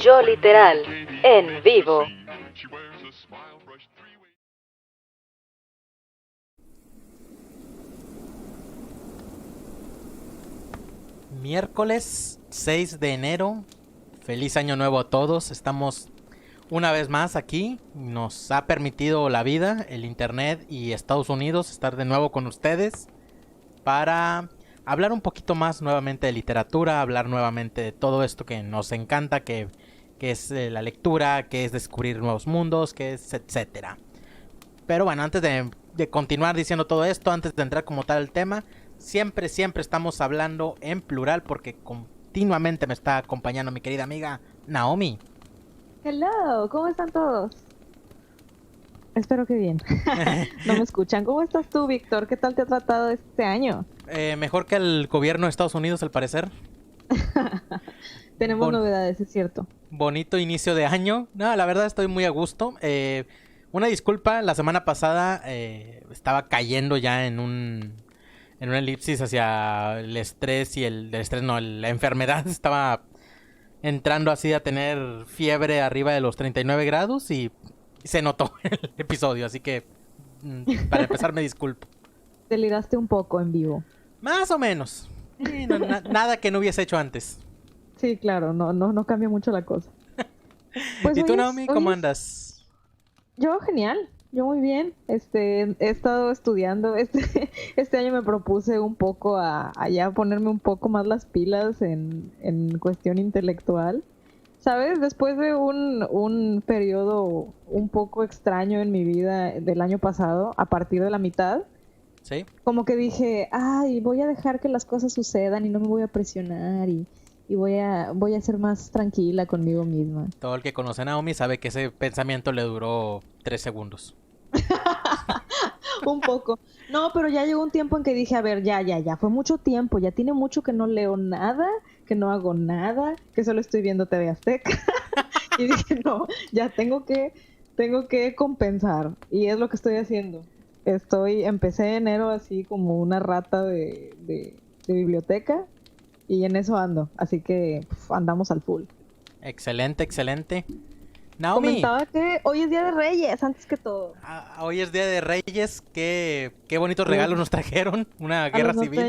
Yo Literal, en vivo. Miércoles 6 de enero, feliz año nuevo a todos. Estamos una vez más aquí. Nos ha permitido la vida, el internet y Estados Unidos estar de nuevo con ustedes para hablar un poquito más nuevamente de literatura, hablar nuevamente de todo esto que nos encanta, que es la lectura, que es descubrir nuevos mundos, que es etcétera. Pero bueno, antes de continuar diciendo todo esto, antes de entrar como tal al tema, siempre estamos hablando en plural porque continuamente me está acompañando mi querida amiga Naomi. Hello, ¿cómo están todos? Espero que bien. No me escuchan. ¿Cómo estás tú, Víctor? ¿Qué tal te ha tratado este año? Mejor que el gobierno de Estados Unidos, al parecer. Tenemos novedades, es cierto. Bonito inicio de año. No, la verdad estoy muy a gusto. Una disculpa, la semana pasada estaba cayendo ya en una elipsis hacia el estrés y la enfermedad. Estaba entrando así a tener fiebre arriba de los 39 grados y se notó en el episodio, así que para empezar me disculpo. Deliraste un poco en vivo. Más o menos. Nada que no hubiese hecho antes. Sí, claro, no cambia mucho la cosa. Pues ¿Y tú, Naomi, cómo andas? Yo genial, yo muy bien. He estado estudiando. Este año me propuse un poco a ya ponerme un poco más las pilas en cuestión intelectual. ¿Sabes? Después de un periodo un poco extraño en mi vida del año pasado, a partir de la mitad, ¿sí? Como que dije, ay, voy a dejar que las cosas sucedan y no me voy a presionar y voy a ser más tranquila conmigo misma. Todo el que conoce a Naomi sabe que ese pensamiento le duró 3 segundos. Un poco. No, pero ya llegó un tiempo en que dije, a ver, ya, fue mucho tiempo, ya tiene mucho que no leo nada, que no hago nada, que solo estoy viendo TV Azteca. Y dije, no, ya tengo que compensar. Y es lo que estoy haciendo. Empecé enero así como una rata de biblioteca y en eso ando. Así que andamos al full. Excelente, excelente. Naomi, comentaba que hoy es Día de Reyes, antes que todo. Hoy es Día de Reyes. Qué bonitos regalos nos trajeron. Una guerra civil.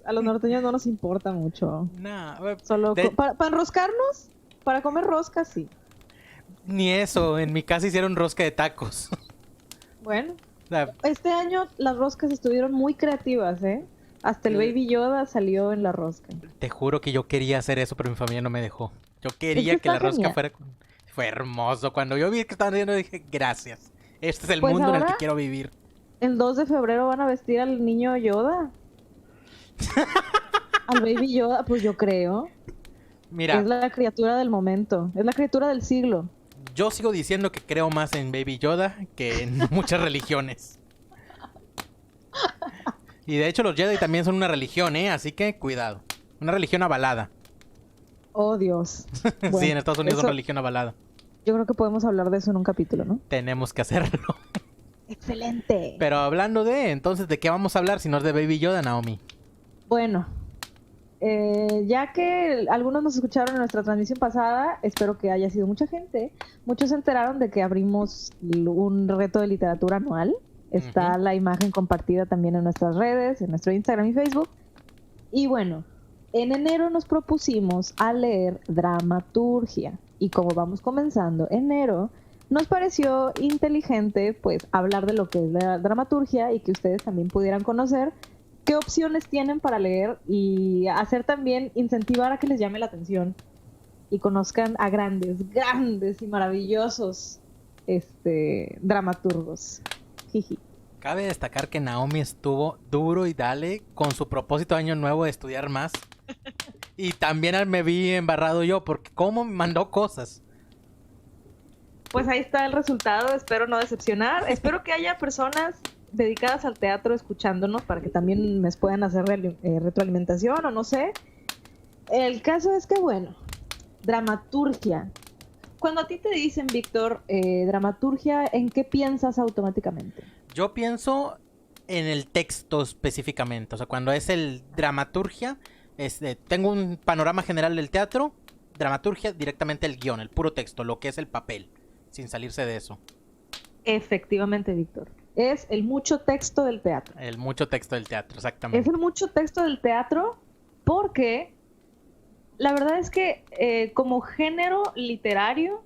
A los norteños no nos importa mucho. No, Solo para enroscarnos, para comer roscas, sí. Ni eso, en mi casa hicieron rosca de tacos. Bueno, este año las roscas estuvieron muy creativas, ¿eh? Hasta el Baby Yoda salió en la rosca. Te juro que yo quería hacer eso, pero mi familia no me dejó. Yo quería que la rosca fuera... Fue hermoso. Cuando yo vi que estaban haciendo, dije, gracias. Este es el Pues mundo en el que quiero vivir. El 2 de febrero van a vestir al niño Yoda. Al Baby Yoda, pues yo creo. Mira, es la criatura del momento. Es la criatura del siglo. Yo sigo diciendo que creo más en Baby Yoda que en muchas religiones. Y de hecho los Jedi también son una religión, Así que cuidado. Una religión avalada. Oh, Dios. Bueno, sí, en Estados Unidos es una religión avalada. Yo creo que podemos hablar de eso en un capítulo, ¿no? Tenemos que hacerlo. Excelente. Pero hablando entonces, ¿de qué vamos a hablar si no es de Baby Yoda, Naomi? Bueno, ya que algunos nos escucharon en nuestra transmisión pasada, espero que haya sido mucha gente. Muchos se enteraron de que abrimos un reto de literatura anual. Está la imagen compartida también en nuestras redes, en nuestro Instagram y Facebook. Y bueno, en enero nos propusimos a leer dramaturgia. Y como vamos comenzando enero, nos pareció inteligente pues hablar de lo que es la dramaturgia y que ustedes también pudieran conocer qué opciones tienen para leer y hacer también, incentivar a que les llame la atención y conozcan a grandes y maravillosos dramaturgos. Jiji. Cabe destacar que Naomi estuvo duro y dale con su propósito de año nuevo de estudiar más. Y también me vi embarrado yo porque cómo me mandó cosas. Pues ahí está el resultado, espero no decepcionar. Espero que haya personas dedicadas al teatro escuchándonos para que también me puedan hacer retroalimentación o no sé. El caso es que, bueno, dramaturgia. Cuando a ti te dicen, Víctor, dramaturgia, ¿en qué piensas automáticamente? Yo pienso en el texto específicamente. O sea, cuando es el dramaturgia, tengo un panorama general del teatro dramaturgia directamente el guión, el puro texto, lo que es el papel, sin salirse de eso. Efectivamente, Víctor. Es el mucho texto del teatro. El mucho texto del teatro, exactamente. Es el mucho texto del teatro porque la verdad es que como género literario,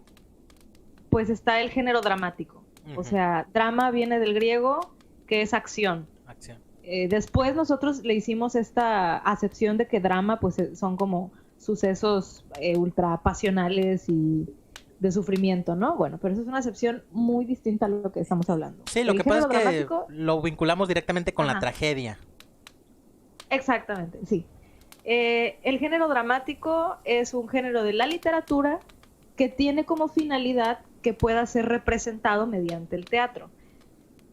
pues está el género dramático. O sea, drama viene del griego, que es acción. Acción. Después nosotros le hicimos esta acepción de que drama pues son como sucesos ultra pasionales y de sufrimiento, ¿no? Bueno, pero eso es una acepción muy distinta a lo que estamos hablando. Sí, lo El que pasa es género que dramático, lo vinculamos directamente con la Ajá. tragedia. exactamente, sí. El género dramático es un género de la literatura que tiene como finalidad que pueda ser representado mediante el teatro.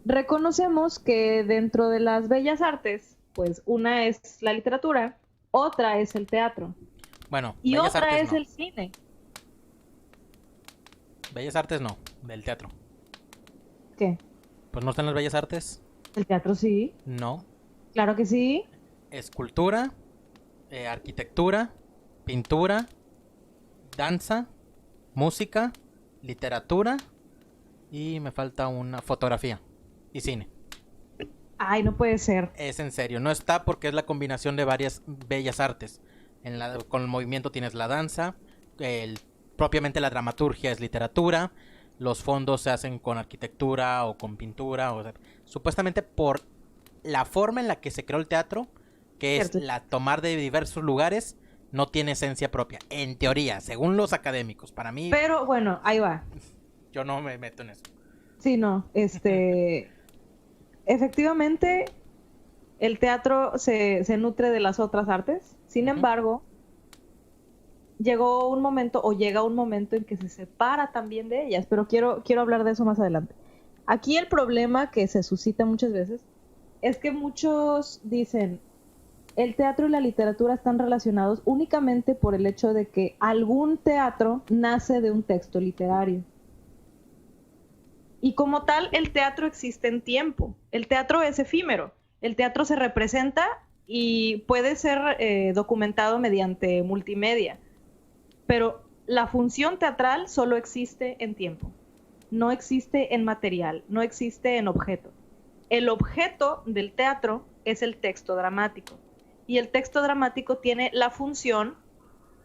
Reconocemos que dentro de las bellas artes, pues una es la literatura, otra es el teatro Bueno, y Bellas otra Artes es no. el cine. Bellas Artes no, del teatro. ¿Qué? Pues no están las Bellas Artes. El teatro sí, No. claro que sí. Escultura, arquitectura, pintura, danza, música, literatura y me falta una fotografía y cine. Ay, no puede ser. Es en serio, no está porque es la combinación de varias bellas artes. Con el movimiento tienes la danza, propiamente la dramaturgia es literatura, los fondos se hacen con arquitectura o con pintura, o sea, supuestamente por la forma en la que se creó el teatro, que es Cierto. la tomar de diversos lugares, no tiene esencia propia, en teoría, según los académicos. Para mí, Pero bueno, ahí va. yo no me meto en eso. Sí, no, efectivamente el teatro se nutre de las otras artes. Sin embargo, llegó un momento o llega un momento en que se separa también de ellas, pero quiero hablar de eso más adelante. Aquí el problema que se suscita muchas veces es que muchos dicen el teatro y la literatura están relacionados únicamente por el hecho de que algún teatro nace de un texto literario. Y como tal, el teatro existe en tiempo. El teatro es efímero. El teatro se representa y puede ser documentado mediante multimedia. Pero la función teatral solo existe en tiempo. No existe en material, no existe en objeto. El objeto del teatro es el texto dramático. Y el texto dramático tiene la función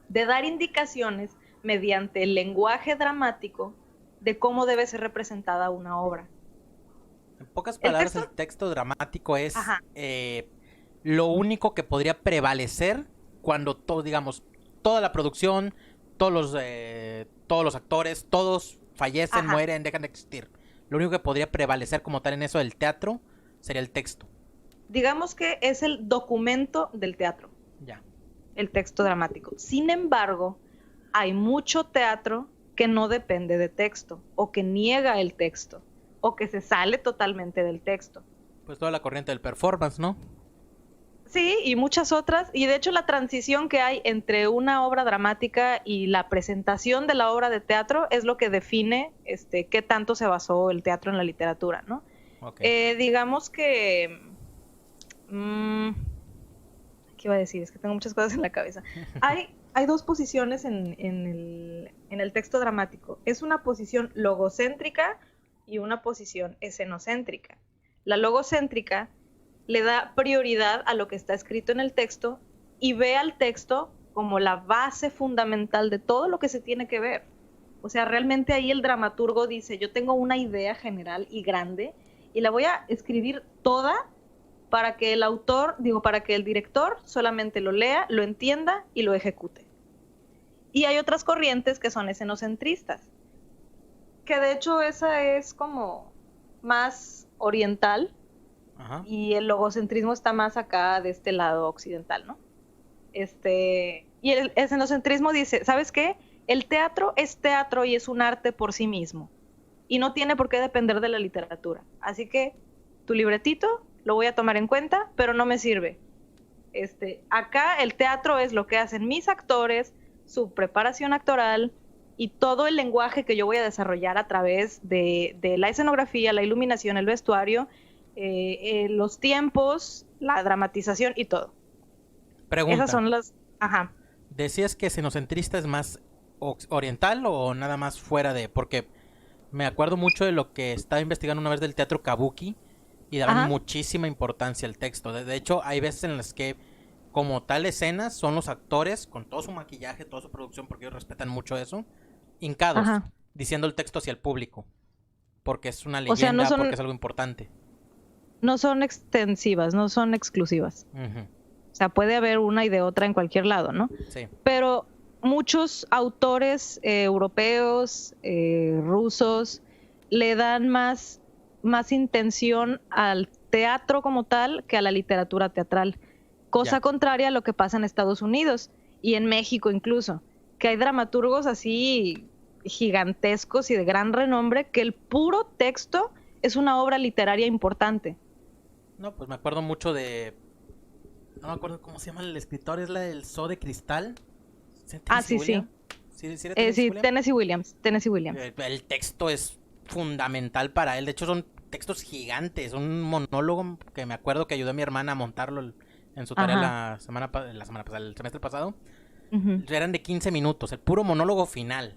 de dar indicaciones mediante el lenguaje dramático de cómo debe ser representada una obra. En pocas palabras, el texto dramático es lo único que podría prevalecer cuando digamos, toda la producción, todos los actores, todos fallecen, mueren, dejan de existir. Lo único que podría prevalecer como tal en eso del teatro sería el texto. Digamos que es el documento del teatro. Ya. El texto dramático. Sin embargo, hay mucho teatro que no depende de texto, o que niega el texto, o que se sale totalmente del texto. Pues toda la corriente del performance, ¿no? Sí, y muchas otras. Y de hecho la transición que hay entre una obra dramática y la presentación de la obra de teatro es lo que define qué tanto se basó el teatro en la literatura, ¿no? Okay. Digamos que... ¿qué iba a decir? Es que tengo muchas cosas en la cabeza. Hay dos posiciones en el texto dramático. Es una posición logocéntrica y una posición escenocéntrica. La logocéntrica le da prioridad a lo que está escrito en el texto y ve al texto como la base fundamental de todo lo que se tiene que ver. O sea, realmente ahí el dramaturgo dice, yo tengo una idea general y grande y la voy a escribir toda para que el autor, para que el director solamente lo lea, lo entienda y lo ejecute. Y hay otras corrientes que son escenocentristas, que de hecho esa es como más oriental. Ajá. Y el logocentrismo está más acá de este lado occidental, ¿no? Y el escenocentrismo dice, ¿sabes qué? El teatro es teatro y es un arte por sí mismo y no tiene por qué depender de la literatura. Así que tu libretito lo voy a tomar en cuenta, pero no me sirve. Acá el teatro es lo que hacen mis actores, su preparación actoral y todo el lenguaje que yo voy a desarrollar a través de la escenografía, la iluminación, el vestuario, los tiempos, la dramatización y todo. Pregunta. Esas son las... Ajá. ¿Decías que xenocentrista es más oriental o nada más fuera de...? Porque me acuerdo mucho de lo que estaba investigando una vez del teatro kabuki y daban Ajá, muchísima importancia al texto. De hecho, hay veces en las que como tal escenas son los actores con todo su maquillaje, toda su producción, porque ellos respetan mucho eso, hincados, ajá. diciendo el texto hacia el público, porque es una O sea, leyenda, porque es algo importante. no son extensivas, no son exclusivas. Ujú, O sea, puede haber una y de otra en cualquier lado, ¿no? sí, Pero muchos autores europeos, rusos, le dan más intención al teatro como tal que a la literatura teatral. Cosa ya. contraria a lo que pasa en Estados Unidos y en México incluso, que hay dramaturgos así gigantescos y de gran renombre que el puro texto es una obra literaria importante. No, pues me acuerdo mucho de... No me acuerdo cómo se llama el escritor, es la del Zoo de Cristal. ¿Sí, Ah, Tennessee sí, sí. Williams? ¿Sí era Tennessee Sí, Williams? Tennessee Williams, Tennessee Williams. El texto es fundamental para él. De hecho, son textos gigantes. Un monólogo que me acuerdo que ayudó a mi hermana a montarlo en su tarea Ajá. la semana pasada, el semestre pasado. Ujú. Eran de 15 minutos, el puro monólogo final.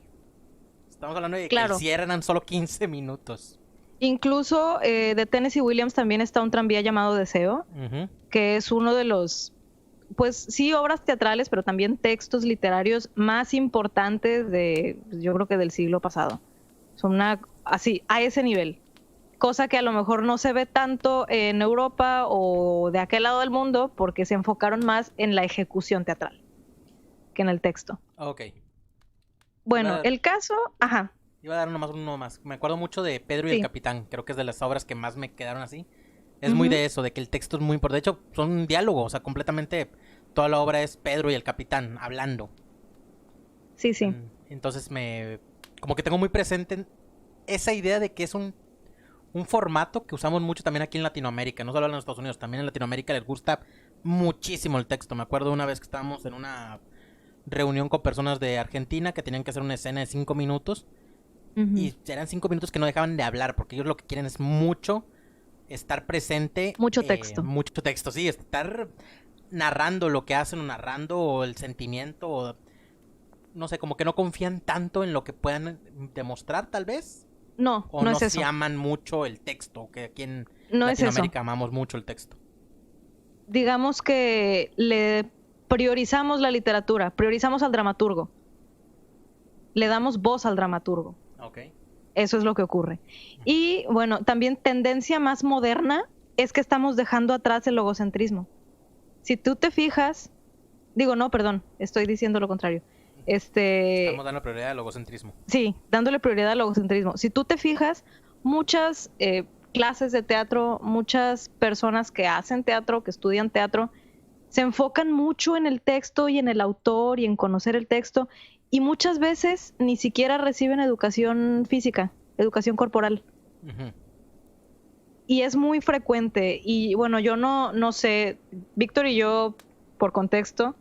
Estamos hablando de que el Claro. cierre eran solo 15 minutos. Incluso de Tennessee Williams también está un tranvía llamado Deseo, Ujú. que es uno de los, pues sí, obras teatrales, pero también textos literarios más importantes de, pues, yo creo que del siglo pasado. Son así, a ese nivel. Cosa que a lo mejor no se ve tanto en Europa o de aquel lado del mundo porque se enfocaron más en la ejecución teatral que en el texto. Ok. Bueno, Iba, el caso, ajá, iba a dar nomás uno más. Me acuerdo mucho de Pedro y el sí. Capitán. Creo que es de las obras que más me quedaron así. Es muy Ujú, de eso, de que el texto es muy importante. De hecho, son un diálogo. O sea, completamente toda la obra es Pedro y el Capitán hablando. sí, sí. Entonces como que tengo muy presente esa idea de que es un formato que usamos mucho también aquí en Latinoamérica, no solo en los Estados Unidos, también en Latinoamérica les gusta muchísimo el texto. Me acuerdo una vez que estábamos en una reunión con personas de Argentina que tenían que hacer una escena de 5 minutos Ujú. y eran 5 minutos que no dejaban de hablar porque ellos lo que quieren es mucho estar presente, Mucho texto. mucho texto, sí, estar narrando lo que hacen o narrando o el sentimiento o no sé, como que no confían tanto en lo que puedan demostrar tal vez. No, O no no es se eso. aman mucho el texto, que aquí en No es eso. Latinoamérica amamos mucho el texto. Digamos que le priorizamos la literatura, priorizamos al dramaturgo, le damos voz al dramaturgo. Ok. Eso es lo que ocurre. Y bueno, también tendencia más moderna es que estamos dejando atrás el logocentrismo. Si tú te fijas, digo, no, perdón, estoy diciendo lo contrario. Estamos dando prioridad al logocentrismo. Sí, dándole prioridad al logocentrismo. Si tú te fijas, muchas clases de teatro, muchas personas que hacen teatro, que estudian teatro, se enfocan mucho en el texto y en el autor y en conocer el texto y muchas veces ni siquiera reciben educación física, educación corporal. Ujú. Y es muy frecuente. Y bueno, yo no sé, Víctor y yo, por contexto,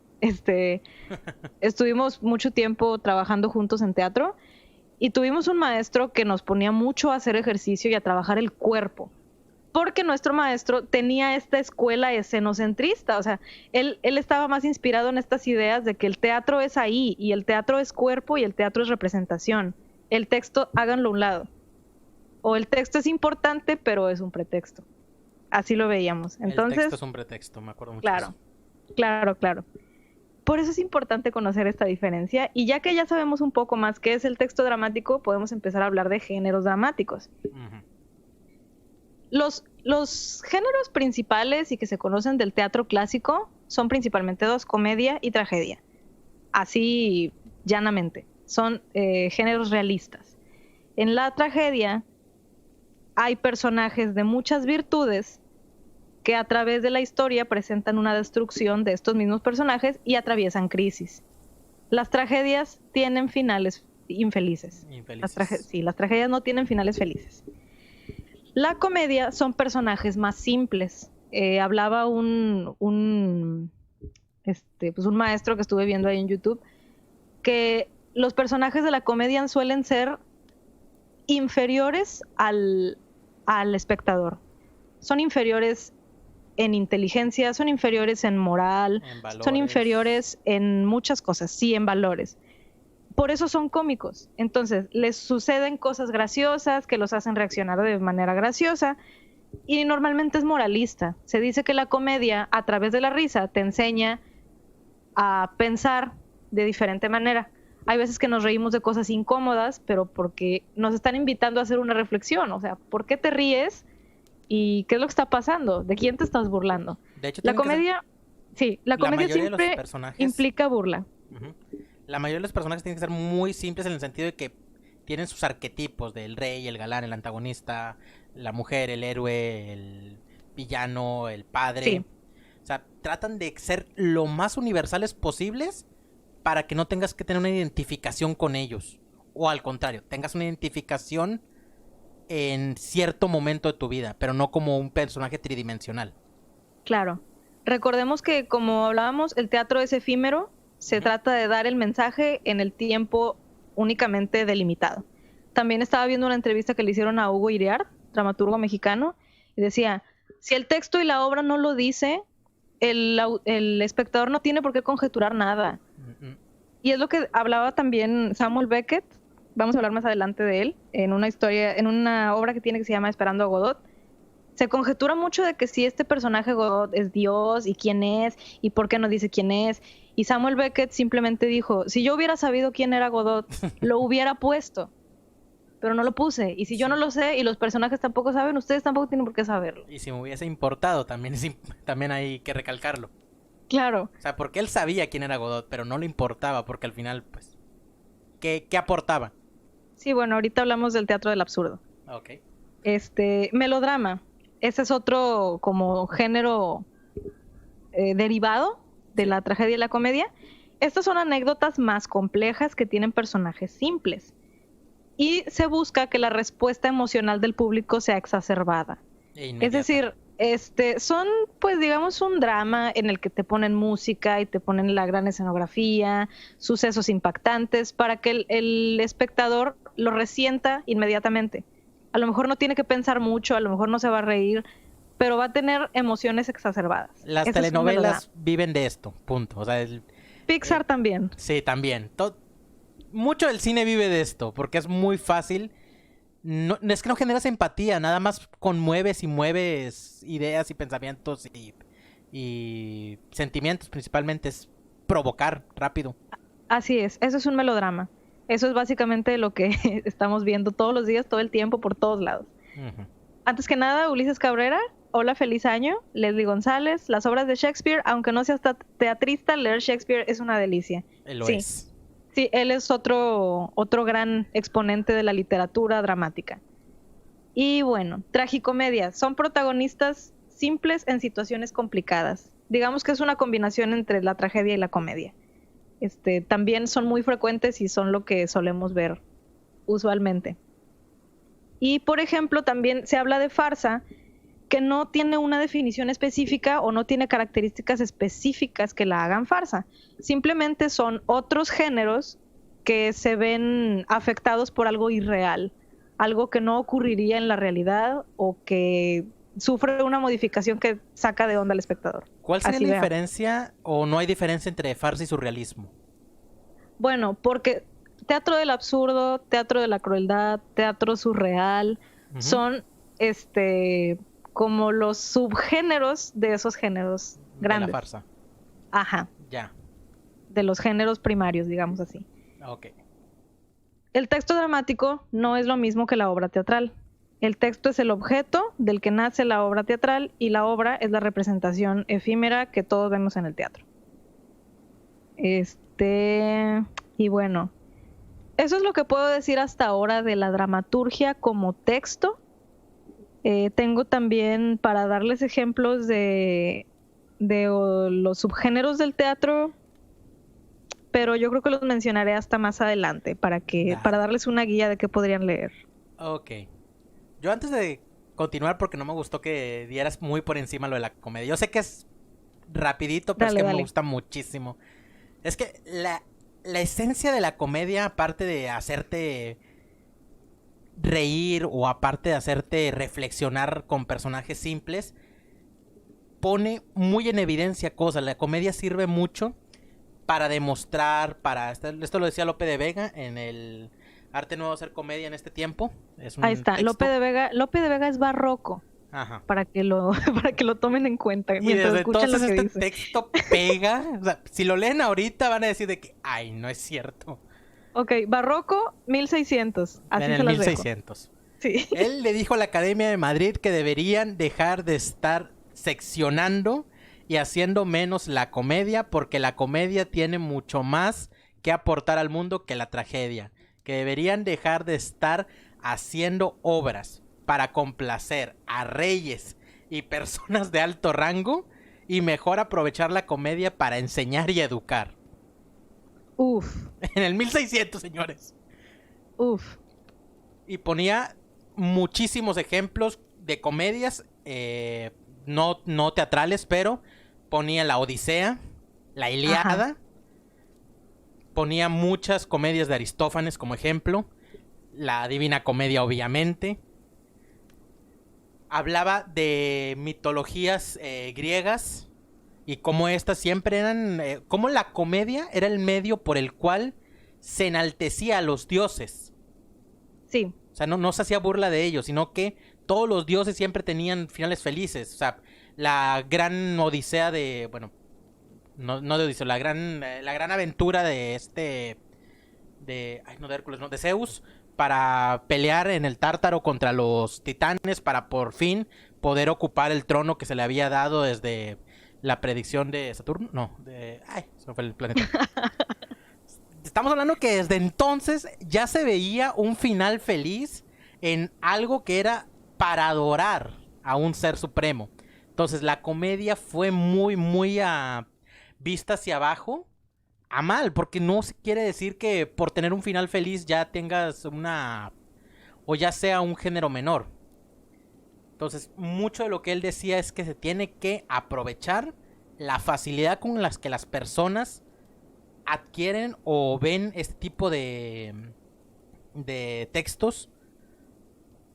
estuvimos mucho tiempo trabajando juntos en teatro y tuvimos un maestro que nos ponía mucho a hacer ejercicio y a trabajar el cuerpo. Porque nuestro maestro tenía esta escuela escenocentrista, o sea, él estaba más inspirado en estas ideas de que el teatro es ahí, y el teatro es cuerpo, y el teatro es representación. El texto, háganlo a un lado. O el texto es importante, pero es un pretexto. Así lo veíamos. El texto Entonces, es un pretexto, me acuerdo mucho de claro, eso. claro. Por eso es importante conocer esta diferencia, y ya que ya sabemos un poco más qué es el texto dramático, podemos empezar a hablar de géneros dramáticos. Ujú. Los géneros principales y que se conocen del teatro clásico son principalmente dos, comedia y tragedia. Así llanamente. Son géneros realistas. En la tragedia hay personajes de muchas virtudes que a través de la historia presentan una destrucción de estos mismos personajes y atraviesan crisis. Las tragedias tienen finales infelices. Infelices. Sí, las tragedias no tienen finales felices. La comedia son personajes más simples. Hablaba pues un maestro que estuve viendo ahí en YouTube, que los personajes de la comedia suelen ser inferiores al espectador. Son inferiores en inteligencia, son inferiores en moral, En valores. son inferiores en muchas cosas, sí, en valores. Por eso son cómicos. Entonces, les suceden cosas graciosas que los hacen reaccionar de manera graciosa y normalmente es moralista. Se dice que la comedia, a través de la risa, te enseña a pensar de diferente manera. Hay veces que nos reímos de cosas incómodas, pero porque nos están invitando a hacer una reflexión. O sea, ¿por qué te ríes? ¿Y qué es lo que está pasando? ¿De quién te estás burlando? De hecho, La tienen que ser- comedia, sí, la comedia mayoría de los siempre personajes- implica burla. Ujú. La mayoría de los personajes tienen que ser muy simples en el sentido de que tienen sus arquetipos del rey, el galán, el antagonista, la mujer, el héroe, el villano, el padre. Sí. O sea, tratan de ser lo más universales posibles para que no tengas que tener una identificación con ellos. O al contrario, tengas una identificación en cierto momento de tu vida, pero no como un personaje tridimensional. Claro. Recordemos que, como hablábamos, el teatro es efímero. Se trata de dar el mensaje en el tiempo únicamente delimitado. También estaba viendo una entrevista que le hicieron a Hugo Iriart, dramaturgo mexicano, y decía, si el texto y la obra no lo dice, el espectador no tiene por qué conjeturar nada. Mm, Y es lo que hablaba también Samuel Beckett, vamos a hablar más adelante de él, en una historia, en una obra que tiene que se llama Esperando a Godot. Se conjetura mucho de que si este personaje Godot es Dios y quién es y por qué no dice quién es. Y Samuel Beckett simplemente dijo, si yo hubiera sabido quién era Godot, lo hubiera puesto, pero no lo puse. Y si yo no lo sé y los personajes tampoco saben, ustedes tampoco tienen por qué saberlo. Y si me hubiese importado, también hay que recalcarlo. Claro, O sea, porque él sabía quién era Godot, pero no le importaba, porque al final, pues, ¿qué aportaba? sí, bueno, ahorita hablamos del teatro del absurdo. Ok. Melodrama. Ese es otro como género derivado de la tragedia y la comedia. Estas son anécdotas más complejas que tienen personajes simples. Y se busca que la respuesta emocional del público sea exacerbada. E Es inmediata. decir, son, pues digamos, un drama en el que te ponen música y te ponen la gran escenografía, sucesos impactantes, para que el espectador lo resienta inmediatamente. A lo mejor no tiene que pensar mucho, a lo mejor no se va a reír, pero va a tener emociones exacerbadas. Las Ese es un melodrama. telenovelas viven de esto, punto. O sea, Pixar también. sí, también. Mucho del cine vive de esto, porque es muy fácil. No, es que no generas empatía, nada más conmueves y mueves ideas y pensamientos y sentimientos, principalmente es provocar rápido. Así es, eso es un melodrama. Eso es básicamente lo que estamos viendo todos los días, todo el tiempo, por todos lados. Ujú. Antes que nada, Ulises Cabrera, hola, feliz año. Leslie González, las obras de Shakespeare, aunque no seas teatrista, leer Shakespeare es una delicia. Lo Sí. es. Sí, él es otro gran exponente de la literatura dramática. Y bueno, tragicomedia. Son protagonistas simples en situaciones complicadas. Digamos que es una combinación entre la tragedia y la comedia. También son muy frecuentes y son lo que solemos ver usualmente. Y por ejemplo, también se habla de farsa, que no tiene una definición específica o no tiene características específicas que la hagan farsa. Simplemente son otros géneros que se ven afectados por algo irreal, algo que no ocurriría en la realidad o que sufre una modificación que saca de onda al espectador. ¿Cuál sería Así la veamos. diferencia o no hay diferencia entre farsa y surrealismo? Bueno, porque teatro del absurdo, teatro de la crueldad, teatro surreal, Ujú. son como los subgéneros de esos géneros grandes. De la farsa. Ajá, Ya. de los géneros primarios, digamos así. Ok. El texto dramático no es lo mismo que la obra teatral. El texto es el objeto del que nace la obra teatral y la obra es la representación efímera que todos vemos en el teatro. Y bueno, eso es lo que puedo decir hasta ahora de la dramaturgia como texto. Tengo también para darles ejemplos de los subgéneros del teatro, pero yo creo que los mencionaré hasta más adelante para darles una guía de qué podrían leer. Ok. Yo antes de continuar, porque no me gustó que dieras muy por encima lo de la comedia. Yo sé que es rapidito, pero Dale, es que dale. me gusta muchísimo. Es que la esencia de la comedia, aparte de hacerte reír o aparte de hacerte reflexionar con personajes simples, pone muy en evidencia cosas. La comedia sirve mucho para demostrar, esto lo decía Lope de Vega en el Arte Nuevo de Hacer Comedia en este tiempo. Es un Ahí está, texto. Lope de Vega es barroco, Ajá. para que lo tomen en cuenta Y mientras desde escuchan entonces lo que este dice. texto pega. O sea, si lo leen ahorita van a decir de que, ay, no es cierto. Ok, barroco 1600, así En se el las dejo. 1600. Sí. Él le dijo a la Academia de Madrid que deberían dejar de estar seccionando y haciendo menos la comedia, porque la comedia tiene mucho más que aportar al mundo que la tragedia. Que deberían dejar de estar haciendo obras para complacer a reyes y personas de alto rango y mejor aprovechar la comedia para enseñar y educar. Uf, En el 1600, señores. uf. Y ponía muchísimos ejemplos de comedias, no teatrales, pero ponía la Odisea, la Ilíada. Ajá. Ponía muchas comedias de Aristófanes como ejemplo. La Divina Comedia, obviamente. Hablaba de mitologías griegas y cómo estas siempre eran... cómo la comedia era el medio por el cual se enaltecía a los dioses. Sí, O sea, no se hacía burla de ellos, sino que todos los dioses siempre tenían finales felices. O sea, la gran odisea de... Bueno, no de Odiseo, la gran aventura de de Hércules, no, de Zeus, para pelear en el Tártaro contra los titanes, para por fin poder ocupar el trono que se le había dado desde la predicción de Saturno. No, se me fue el planeta. Estamos hablando que desde entonces ya se veía un final feliz en algo que era para adorar a un ser supremo. Entonces la comedia fue muy vista hacia abajo a mal, porque no se quiere decir que por tener un final feliz ya tengas o ya sea un género menor. Entonces mucho de lo que él decía es que se tiene que aprovechar la facilidad con las que las personas adquieren o ven este tipo de textos,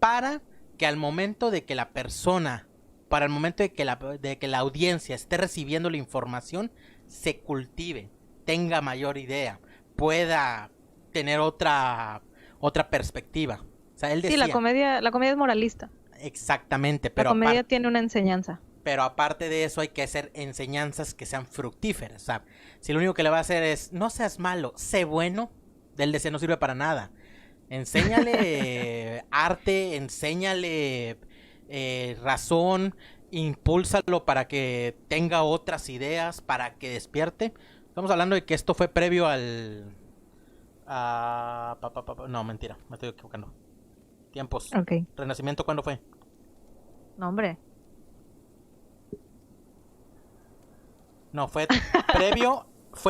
para que al momento de que la persona, para el momento de que la audiencia esté recibiendo la información, se cultive, tenga mayor idea, pueda tener otra perspectiva. O sea, él decía, sí, la comedia es moralista. exactamente, La pero comedia tiene una enseñanza. pero aparte de eso hay que hacer enseñanzas que sean fructíferas. O sea, si lo único que le va a hacer es no seas malo, sé bueno, del deseo no sirve para nada. Enséñale arte, enséñale razón, impúlsalo para que tenga otras ideas, para que despierte. Estamos hablando de que esto fue previo no, mentira, me estoy equivocando. Tiempos. Ok. ¿Renacimiento cuándo fue? No, hombre. No, fue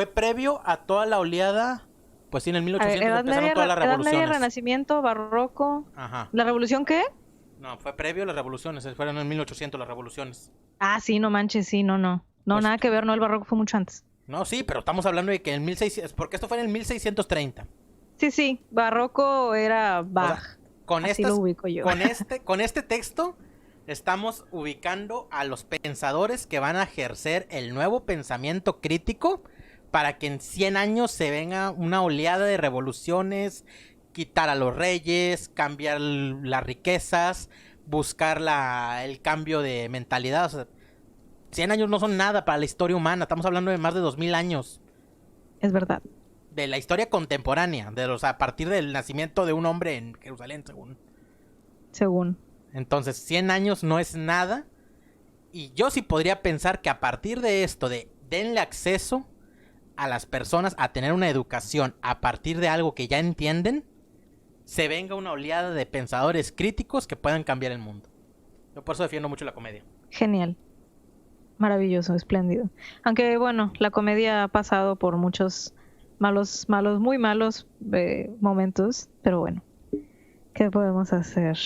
previo a toda la oleada. Pues sí, en el 1800 Edad empezaron media, todas las Edad media, revoluciones. Renacimiento, Barroco. Ajá. ¿La revolución qué? No, fue previo a las revoluciones. Fueron en el 1800 las revoluciones. Ah, sí, no manches, sí, no. No, Pues- nada que ver, no, el Barroco fue mucho antes. No, sí, pero estamos hablando de que en 1600... Porque esto fue en el 1630. Sí, Barroco era O Bach. sea, con Así lo ubico yo. con este texto estamos ubicando a los pensadores que van a ejercer el nuevo pensamiento crítico para que en 100 años se venga una oleada de revoluciones, quitar a los reyes, cambiar las riquezas, buscar el cambio de mentalidad. O sea, 100 años no son nada para la historia humana, estamos hablando de más de 2000 años. Es verdad. De la historia contemporánea, a partir del nacimiento de un hombre en Jerusalén, Según. Entonces, 100 años no es nada. Y yo sí podría pensar que a partir de esto, de denle acceso a las personas a tener una educación a partir de algo que ya entienden, se venga una oleada de pensadores críticos que puedan cambiar el mundo. Yo por eso defiendo mucho la comedia. Genial. Maravilloso, espléndido. Aunque bueno, la comedia ha pasado por muchos muy malos momentos, pero bueno, ¿qué podemos hacer?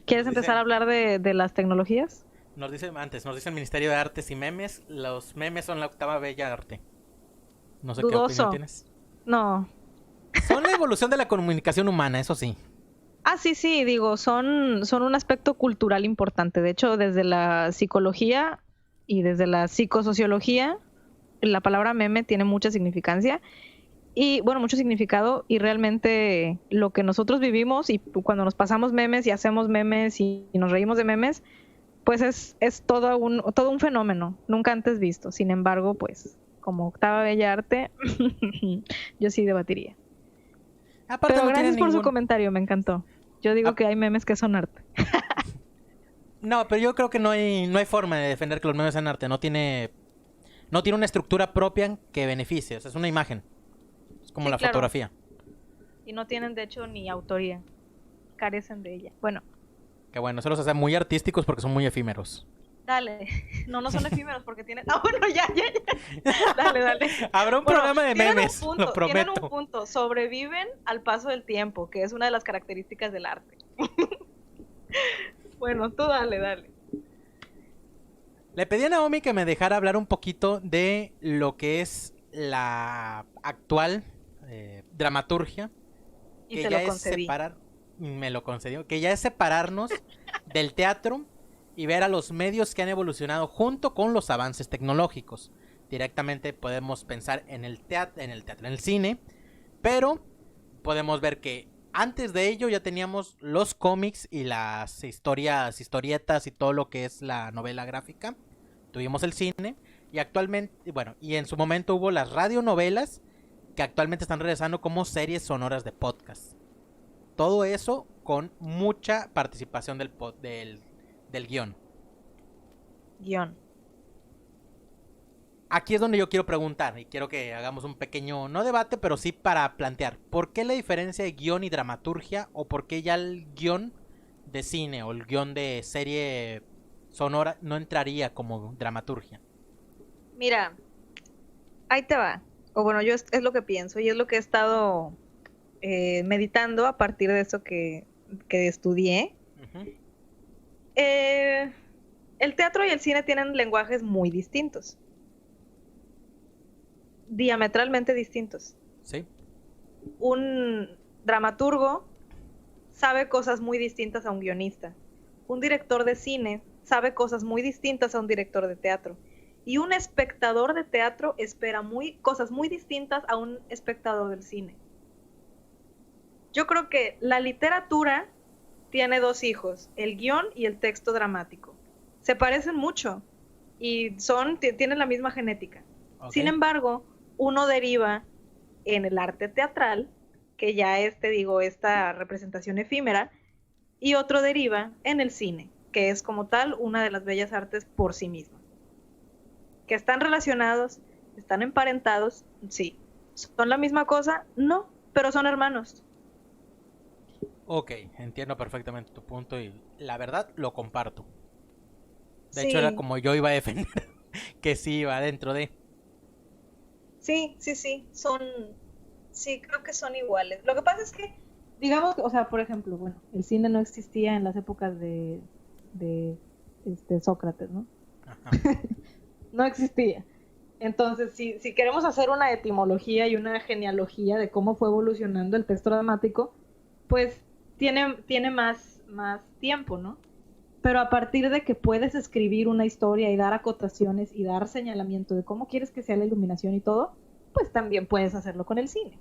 ¿Quieres empezar a hablar de las tecnologías? Nos dice el Ministerio de Artes y Memes, los memes son la octava bella arte. No sé qué Dudoso. opinión tienes. No. Son la evolución de la comunicación humana, eso sí. Ah, sí, digo, son un aspecto cultural importante. De hecho, desde la psicología y desde la psicosociología, la palabra meme tiene mucha significancia y, bueno, mucho significado, y realmente lo que nosotros vivimos y cuando nos pasamos memes y hacemos memes y nos reímos de memes, pues es todo un fenómeno, nunca antes visto. Sin embargo, pues, como octava bella arte, yo sí debatiría. Aparte Pero no tiene gracias por su ningún... comentario, me encantó. Yo digo que hay memes que son arte. No, pero yo creo que no hay forma de defender que los memes sean arte. No tiene una estructura propia que beneficie. O sea, es una imagen. Es como Sí, la claro. fotografía. Y no tienen, de hecho, ni autoría. Carecen de ella. Bueno, Que bueno, se los hace muy artísticos porque son muy efímeros. dale. No son efímeros porque tienen... Ah, bueno, ya. Dale. Habrá un Bueno, programa de tienen memes, un punto, lo tienen prometo. un punto. Sobreviven al paso del tiempo, que es una de las características del arte. Bueno, tú dale. Le pedí a Naomi que me dejara hablar un poquito de lo que es la actual dramaturgia. Y Que se ya lo es concedí. me lo concedió, que ya es separarnos del teatro y ver a los medios que han evolucionado junto con los avances tecnológicos. Directamente podemos pensar en el cine, pero podemos ver que antes de ello ya teníamos los cómics y las historietas y todo lo que es la novela gráfica. Tuvimos el cine y actualmente, bueno, y en su momento hubo las radionovelas que actualmente están regresando como series sonoras de podcast. Todo eso con mucha participación del guión. Guión. Aquí es donde yo quiero preguntar y quiero que hagamos un pequeño, no debate, pero sí para plantear. ¿Por qué la diferencia de guión y dramaturgia? ¿O por qué ya el guión de cine o el guión de serie sonora no entraría como dramaturgia? Mira, ahí te va. O bueno, yo es lo que pienso y es lo que he estado meditando a partir de eso que estudié. Uh-huh. El teatro y el cine tienen lenguajes muy distintos. Diametralmente distintos. Sí. Un dramaturgo sabe cosas muy distintas a un guionista. Un director de cine sabe cosas muy distintas a un director de teatro. Y un espectador de teatro espera cosas muy distintas a un espectador del cine. Yo creo que la literatura tiene dos hijos, el guión y el texto dramático. Se parecen mucho y tienen la misma genética. Okay. Sin embargo, uno deriva en el arte teatral, que ya es, te digo, esta representación efímera, y otro deriva en el cine, que es como tal una de las bellas artes por sí misma. ¿Que están relacionados? ¿Están emparentados? Sí. ¿Son la misma cosa? No, pero son hermanos. Ok, entiendo perfectamente tu punto y la verdad lo comparto. De Sí. hecho era como yo iba a defender que sí iba dentro de... Sí, creo que son iguales. Lo que pasa es que, digamos, o sea, por ejemplo, bueno, el cine no existía en las épocas de Sócrates, ¿no? Ajá. No existía. Entonces, si queremos hacer una etimología y una genealogía de cómo fue evolucionando el texto dramático, pues tiene más tiempo, ¿no? Pero a partir de que puedes escribir una historia y dar acotaciones y dar señalamiento de cómo quieres que sea la iluminación y todo, pues también puedes hacerlo con el cine.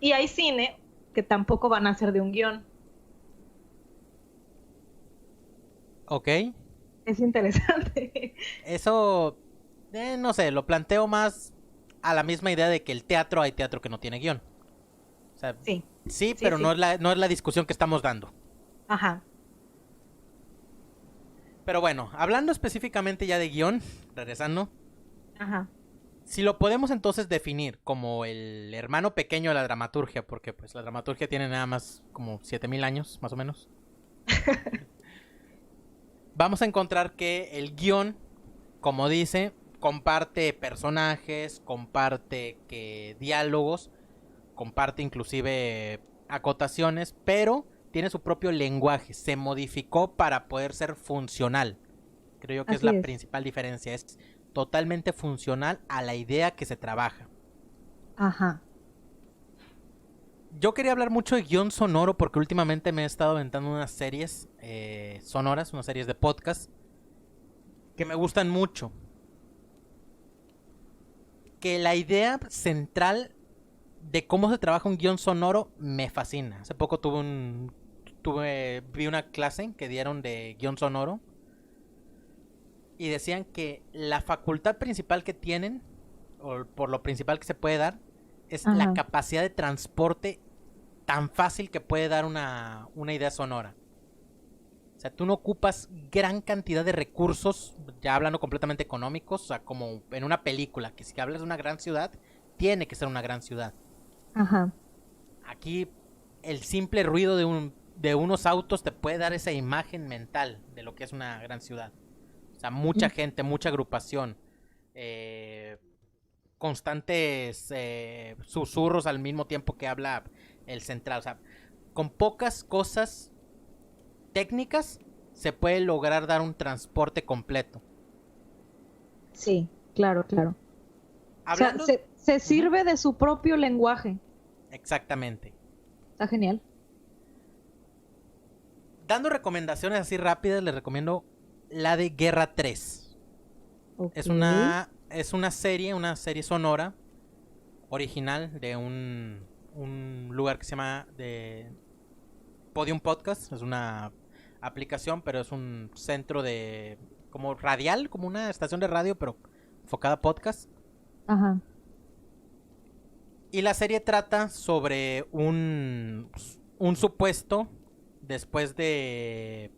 Y hay cine que tampoco van a ser de un guión. Ok. Es interesante. Eso, no sé, lo planteo más a la misma idea de que hay teatro que no tiene guión. O sea, sí, pero sí. no es la discusión que estamos dando. Ajá. Pero bueno, hablando específicamente ya de guión, regresando, Ajá. si lo podemos entonces definir como el hermano pequeño de la dramaturgia, porque pues la dramaturgia tiene nada más como 7000 años, más o menos. Vamos a encontrar que el guión, como dice, comparte personajes, comparte diálogos, comparte inclusive acotaciones, pero tiene su propio lenguaje, se modificó para poder ser funcional. Creo yo que es la principal diferencia, es totalmente funcional a la idea que se trabaja. Ajá. Yo quería hablar mucho de guión sonoro porque últimamente me he estado aventando unas series sonoras, unas series de podcast. que me gustan mucho. Que la idea central de cómo se trabaja un guión sonoro me fascina. Hace poco vi una clase que dieron de guión sonoro y decían que la facultad principal que tienen, o por lo principal que se puede dar, es la capacidad de transporte tan fácil que puede dar una idea sonora. O sea, tú no ocupas gran cantidad de recursos, ya hablando completamente económicos, o sea, como en una película, que si hablas de una gran ciudad, tiene que ser una gran ciudad. Ajá. Aquí el simple ruido de unos autos te puede dar esa imagen mental de lo que es una gran ciudad. O sea, mucha gente, mucha agrupación, constantes susurros al mismo tiempo que habla el central. O sea, con pocas cosas técnicas se puede lograr dar un transporte completo. Sí, claro. Hablando... O sea, se sirve de su propio lenguaje. Exactamente. Está genial. Dando recomendaciones así rápidas, les recomiendo la de Guerra 3. Okay. Es una serie sonora original de un lugar que se llama de Podium Podcast. Es una aplicación, pero es un centro de como radial, como una estación de radio, pero enfocada a podcast. Ajá. Y la serie trata sobre un supuesto, después de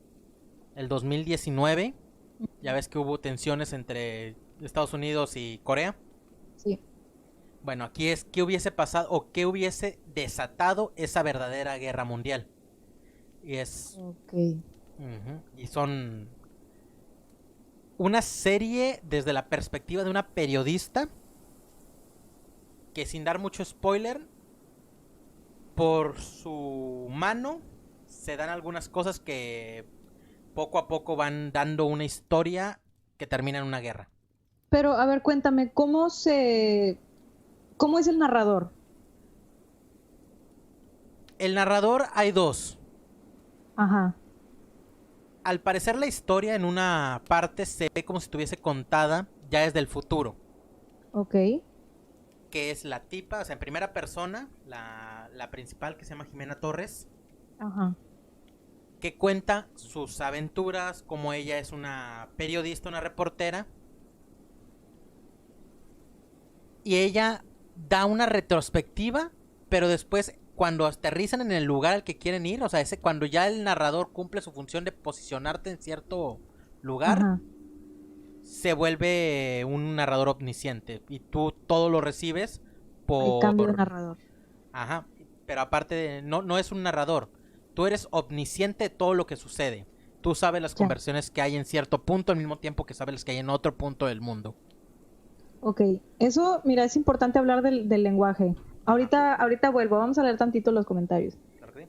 el 2019, ya ves que hubo tensiones entre Estados Unidos y Corea. Sí. Bueno, aquí es qué hubiese pasado o qué hubiese desatado esa verdadera guerra mundial. Y es... Okay. Y son una serie desde la perspectiva de una periodista que, sin dar mucho spoiler, por su mano se dan algunas cosas que poco a poco van dando una historia que termina en una guerra. Pero, a ver, cuéntame, ¿cómo es el narrador? El narrador hay dos. Ajá. Al parecer la historia en una parte se ve como si estuviese contada ya desde el futuro. Ok. Que es la tipa, o sea, en primera persona, la principal, que se llama Jimena Torres. Ajá. Que cuenta sus aventuras, como ella es una periodista, una reportera. Y ella da una retrospectiva, pero después, cuando aterrizan en el lugar al que quieren ir, o sea, cuando ya el narrador cumple su función de posicionarte en cierto lugar, Ajá. se vuelve un narrador omnisciente y tú todo lo recibes por... El cambio de narrador. Ajá, pero aparte no es un narrador, tú eres omnisciente de todo lo que sucede. Tú sabes las conversiones que hay en cierto punto al mismo tiempo que sabes las que hay en otro punto del mundo. Ok, eso, mira, es importante hablar del lenguaje. Ahorita vuelvo, vamos a leer tantito los comentarios.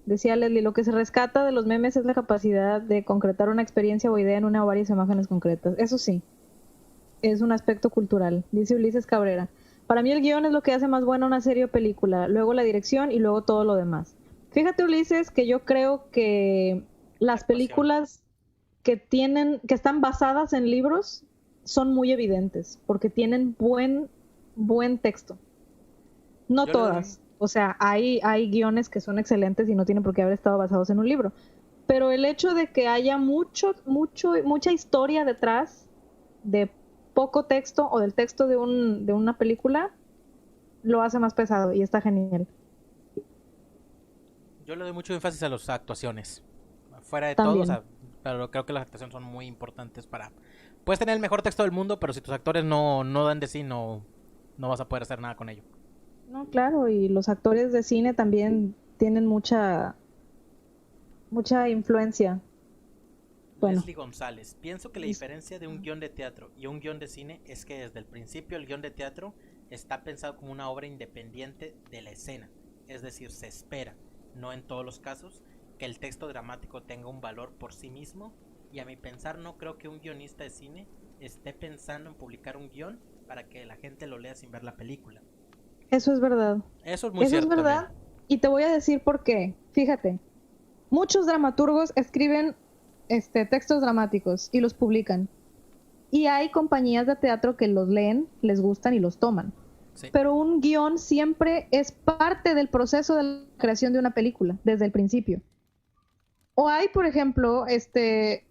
Decía Leslie, lo que se rescata de los memes es la capacidad de concretar una experiencia o idea en una o varias imágenes concretas. Eso sí, es un aspecto cultural. Dice Ulises Cabrera, para mí el guión es lo que hace más buena una serie o película, luego la dirección y luego todo lo demás. Fíjate, Ulises, que yo creo que las películas que están basadas en libros son muy evidentes, porque tienen buen texto. No todas. O sea, hay guiones que son excelentes y no tienen por qué haber estado basados en un libro. Pero el hecho de que haya mucha historia detrás de poco texto o del texto de una película lo hace más pesado y está genial. Yo le doy mucho énfasis a las actuaciones. Fuera de También. todo, o sea, pero creo que las actuaciones son muy importantes para... Puedes tener el mejor texto del mundo, pero si tus actores no dan de sí, no vas a poder hacer nada con ello. No, claro, y los actores de cine también tienen mucha influencia. Bueno. Leslie González, pienso que la diferencia de un guión de teatro y un guión de cine es que desde el principio el guión de teatro está pensado como una obra independiente de la escena, es decir, se espera, no en todos los casos, que el texto dramático tenga un valor por sí mismo, y a mi pensar no creo que un guionista de cine esté pensando en publicar un guión para que la gente lo lea sin ver la película. Eso es verdad. Eso es muy cierto. Eso es verdad, también. Y te voy a decir por qué. Fíjate, muchos dramaturgos escriben textos dramáticos y los publican. Y hay compañías de teatro que los leen, les gustan y los toman. Sí. Pero un guión siempre es parte del proceso de la creación de una película, desde el principio. O hay, por ejemplo, escritores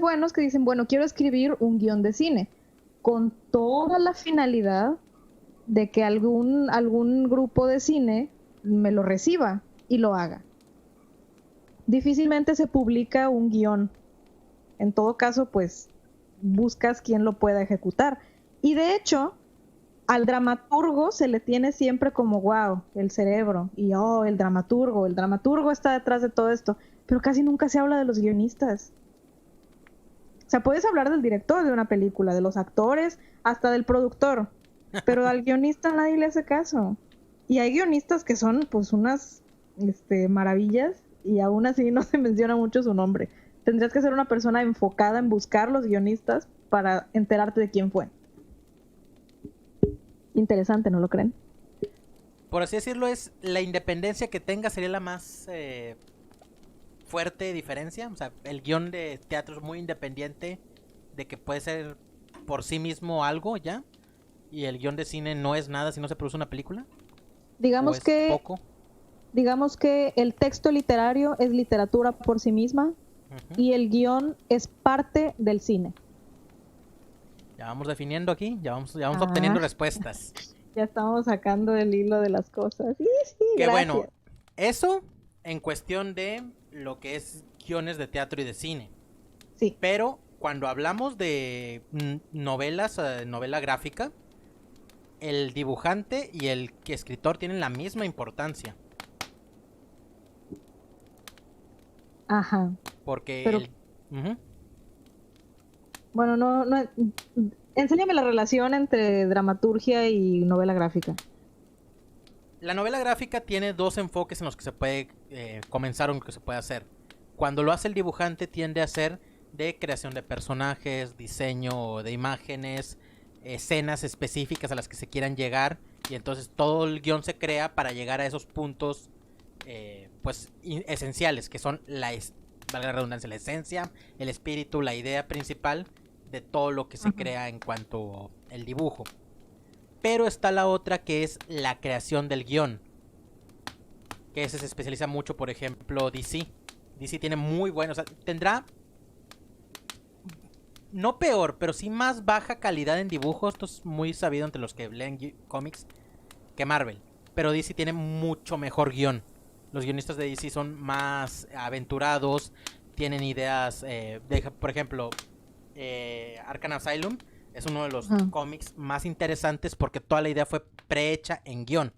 buenos que dicen, bueno, quiero escribir un guión de cine, con toda la finalidad de que algún grupo de cine me lo reciba y lo haga. Difícilmente se publica un guión. En todo caso, pues, buscas quien lo pueda ejecutar. Y de hecho, al dramaturgo se le tiene siempre como, wow, el cerebro, y el dramaturgo está detrás de todo esto, pero casi nunca se habla de los guionistas. O sea, puedes hablar del director de una película, de los actores, hasta del productor, pero al guionista nadie le hace caso. Y hay guionistas que son, pues, unas maravillas, y aún así no se menciona mucho su nombre. Tendrías que ser una persona enfocada en buscar los guionistas para enterarte de quién fue. Interesante, ¿no lo creen? Por así decirlo, es la independencia que tenga sería la más fuerte diferencia. O sea, el guión de teatro es muy independiente de que puede ser por sí mismo algo ya. Y el guión de cine no es nada si no se produce una película. Digamos es que poco. Digamos que el texto literario es literatura por sí misma y el guión es parte del cine. Ya vamos definiendo aquí, ya vamos obteniendo respuestas. Ya estamos sacando el hilo de las cosas. Sí, Qué gracias. bueno, eso en cuestión de lo que es guiones de teatro y de cine. Sí. Pero cuando hablamos de novelas, novela gráfica, el dibujante y el escritor tienen la misma importancia. Ajá. Porque Pero... Bueno, no, enséñame la relación entre dramaturgia y novela gráfica. La novela gráfica tiene dos enfoques en los que se puede comenzar o en los que se puede hacer. Cuando lo hace el dibujante tiende a ser de creación de personajes, diseño de imágenes, escenas específicas a las que se quieran llegar, y entonces todo el guión se crea para llegar a esos puntos pues esenciales, que son valga la redundancia, la esencia, el espíritu, la idea principal de todo lo que se crea en cuanto al dibujo. Pero está la otra, que es la creación del guión, que ese se especializa mucho, por ejemplo, DC. DC tiene muy buenos, o sea, tendrá no peor, pero sí más baja calidad en dibujos. Esto es muy sabido entre los que leen cómics, que Marvel. Pero DC tiene mucho mejor guión. Los guionistas de DC son más aventurados, tienen ideas, por ejemplo, Arkham Asylum es uno de los cómics más interesantes porque toda la idea fue prehecha en guión.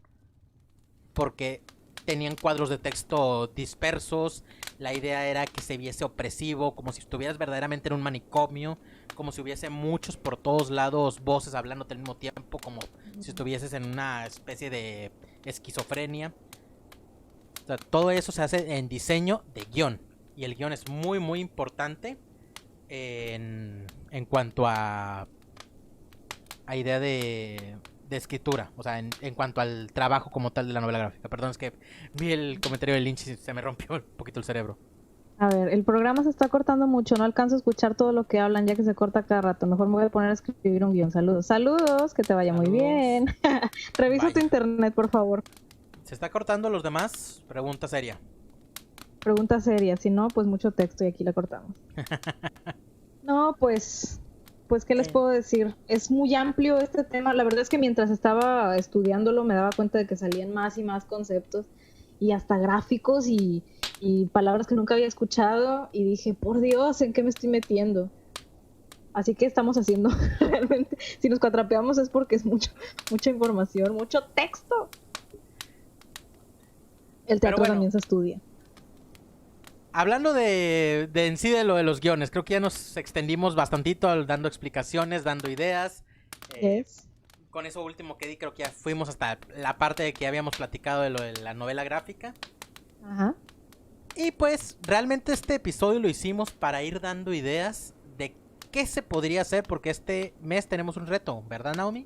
Porque tenían cuadros de texto dispersos, la idea era que se viese opresivo, como si estuvieras verdaderamente en un manicomio, como si hubiese muchos por todos lados voces hablándote al mismo tiempo, como si estuvieses en una especie de esquizofrenia. O sea, todo eso se hace en diseño de guión. Y el guión es muy muy importante en cuanto a idea de escritura. O sea, en cuanto al trabajo como tal de la novela gráfica. Perdón, es que vi el comentario de Lynch y se me rompió un poquito el cerebro. A ver, el programa se está cortando mucho. No alcanzo a escuchar todo lo que hablan ya que se corta cada rato. Mejor me voy a poner a escribir un guión. Saludos. Saludos, que te vaya muy bien. Revisa tu internet, por favor. ¿Se está cortando los demás? Pregunta seria. Pregunta seria, si no, pues mucho texto y aquí la cortamos. No, pues ¿qué les puedo decir? Es muy amplio este tema. La verdad es que mientras estaba estudiándolo me daba cuenta de que salían más y más conceptos y hasta gráficos y palabras que nunca había escuchado y dije, por Dios, ¿en qué me estoy metiendo? Así que estamos haciendo realmente, si nos cuatrapeamos es porque es mucha información, mucho texto. El teatro también se estudia. Hablando de en sí de lo de los guiones, creo que ya nos extendimos bastantito dando explicaciones, dando ideas. Con eso último que di, creo que ya fuimos hasta la parte de que habíamos platicado de lo de la novela gráfica. Ajá. Y pues realmente este episodio lo hicimos para ir dando ideas de qué se podría hacer, porque este mes tenemos un reto, ¿verdad, Naomi?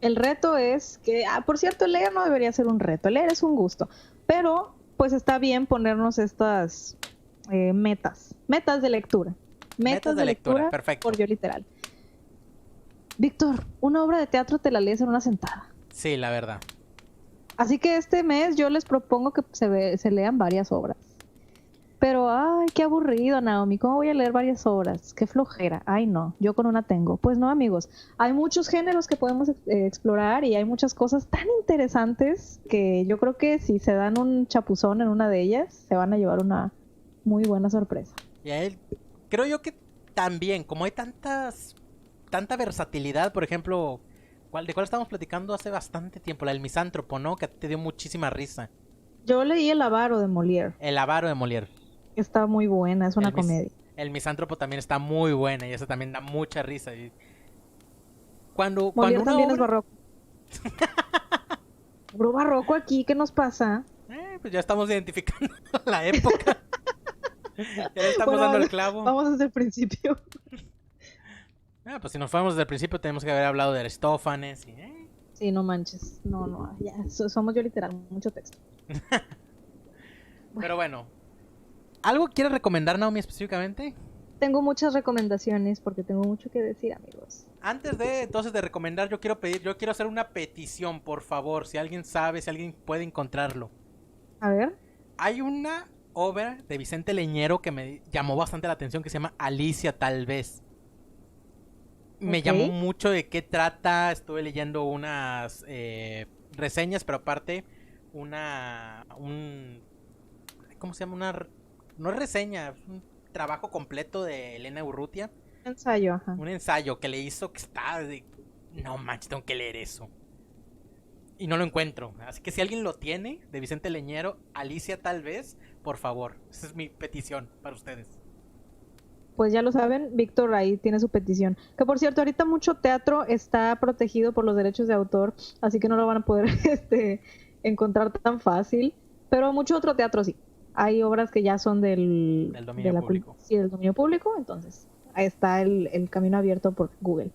El reto es que, por cierto, leer no debería ser un reto, leer es un gusto, pero pues está bien ponernos estas metas de lectura. Metas de lectura perfecto. por Yo Literal. Víctor, una obra de teatro te la lees en una sentada. Sí, la verdad. Así que este mes yo les propongo que se lean varias obras. Pero, ay, qué aburrido, Naomi. ¿Cómo voy a leer varias obras? Qué flojera. Ay, no, yo con una tengo. Pues no, amigos. Hay muchos géneros que podemos explorar y hay muchas cosas tan interesantes que yo creo que si se dan un chapuzón en una de ellas, se van a llevar una muy buena sorpresa. Y a él, creo yo que también, como hay tanta versatilidad, por ejemplo, ¿de cuál estábamos platicando hace bastante tiempo? La del misántropo, ¿no? Que te dio muchísima risa. Yo leí El avaro de Molière. El avaro de Molière. Está muy buena, es una comedia. El misántropo también está muy buena y eso también da mucha risa. Y Molière también es barroco. Bro, barroco aquí, ¿qué nos pasa? Pues ya estamos identificando la época. Ya le estamos dando el clavo. Vamos desde el principio. Pues si nos fuéramos desde el principio tenemos que haber hablado de Aristófanes. Sí, no manches. No, ya, somos Yo Literal, mucho texto. Pero bueno. ¿Algo quieres recomendar, Naomi, específicamente? Tengo muchas recomendaciones porque tengo mucho que decir, amigos. Antes de recomendar, yo quiero hacer una petición, por favor, si alguien sabe, si alguien puede encontrarlo. A ver. Hay una obra de Vicente Leñero que me llamó bastante la atención que se llama Alicia, tal vez. Me llamó mucho de qué trata, estuve leyendo unas reseñas, pero aparte ¿cómo se llama? No es reseña, es un trabajo completo de Elena Urrutia. Ensayo, ajá. Un ensayo que le hizo que está de... No manches, tengo que leer eso. Y no lo encuentro. Así que si alguien lo tiene, de Vicente Leñero, Alicia tal vez, por favor. Esa es mi petición para ustedes. Pues ya lo saben, Víctor ahí tiene su petición. Que por cierto, ahorita mucho teatro está protegido por los derechos de autor, así que no lo van a poder encontrar tan fácil. Pero mucho otro teatro sí. Hay obras que ya son del dominio público. Sí, del dominio público, entonces ahí está el camino abierto por Google.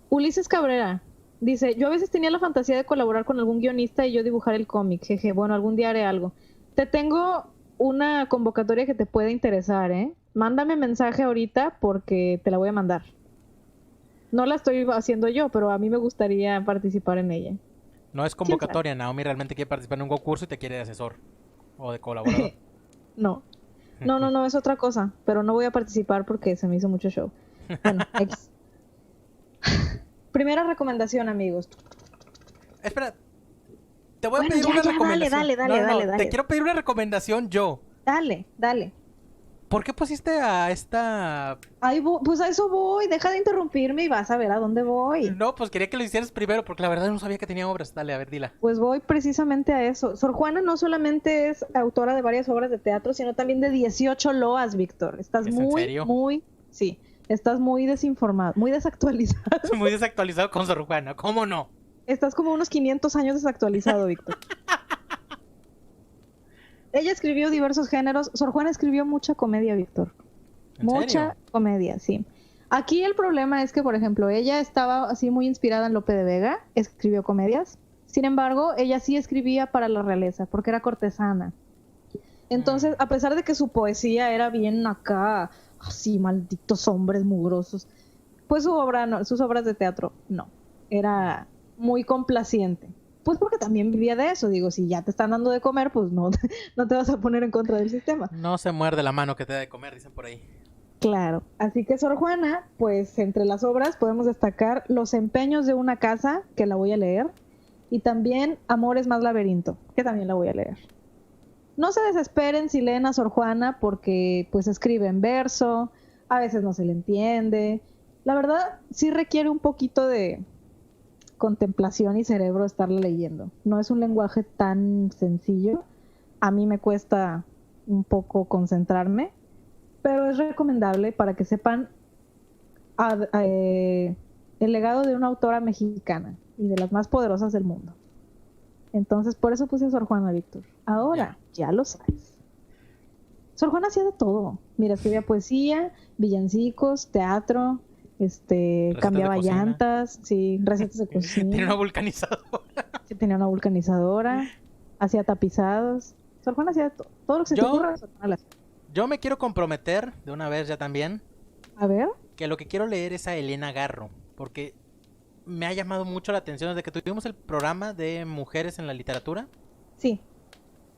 Ulises Cabrera dice, yo a veces tenía la fantasía de colaborar con algún guionista y yo dibujar el cómic, jeje, bueno, algún día haré algo. Te tengo una convocatoria que te puede interesar, Mándame mensaje ahorita porque te la voy a mandar. No la estoy haciendo yo, pero a mí me gustaría participar en ella. No es convocatoria, Naomi realmente quiere participar en un concurso y te quiere de asesor o de colaborador. No, es otra cosa, pero no voy a participar porque se me hizo mucho show. Bueno, X. Primera recomendación, amigos. Espera, te voy a pedir una recomendación. Dale. Te quiero pedir una recomendación yo. Dale. ¿Por qué pusiste a esta...? Pues a eso voy, deja de interrumpirme y vas a ver a dónde voy. No, pues quería que lo hicieras primero porque la verdad no sabía que tenía obras. Dale, a ver, dila. Pues voy precisamente a eso. Sor Juana no solamente es autora de varias obras de teatro, sino también de 18 loas, Víctor. Estás ¿Es en serio? Sí, estás muy desinformado, muy desactualizado. Muy desactualizado con Sor Juana, ¿cómo no? Estás como unos 500 años desactualizado, Víctor. Ella escribió diversos géneros. Sor Juana escribió mucha comedia, Víctor. Mucha comedia, sí. Aquí el problema es que, por ejemplo, ella estaba así muy inspirada en Lope de Vega, escribió comedias. Sin embargo, ella sí escribía para la realeza, porque era cortesana. Entonces, a pesar de que su poesía era bien acá, así, malditos hombres mugrosos, pues sus obras de teatro, no. Era muy complaciente. Pues porque también vivía de eso. Digo, si ya te están dando de comer, pues no te vas a poner en contra del sistema. No se muerde la mano que te da de comer, dicen por ahí. Claro. Así que Sor Juana, pues entre las obras podemos destacar Los empeños de una casa, que la voy a leer, y también Amores más laberinto, que también la voy a leer. No se desesperen si leen a Sor Juana porque pues escribe en verso, a veces no se le entiende. La verdad, sí requiere un poquito de contemplación y cerebro estarla leyendo. No es un lenguaje tan sencillo. A mí me cuesta un poco concentrarme, pero es recomendable para que sepan el legado de una autora mexicana y de las más poderosas del mundo. Entonces, por eso puse a Sor Juana, Víctor. Ahora, ya lo sabes. Sor Juana hacía de todo. Mira, escribía poesía, villancicos, teatro, cambiaba llantas, sí, recetas de cocina. Tenía una vulcanizadora. Sí, tenía una vulcanizadora, hacía tapizados. Sor Juana hacía todo lo que se te ocurra, Sor Juana la hacía. Yo me quiero comprometer de una vez ya también A ver. Que lo que quiero leer es a Elena Garro, porque me ha llamado mucho la atención desde que tuvimos el programa de mujeres en la literatura. Sí.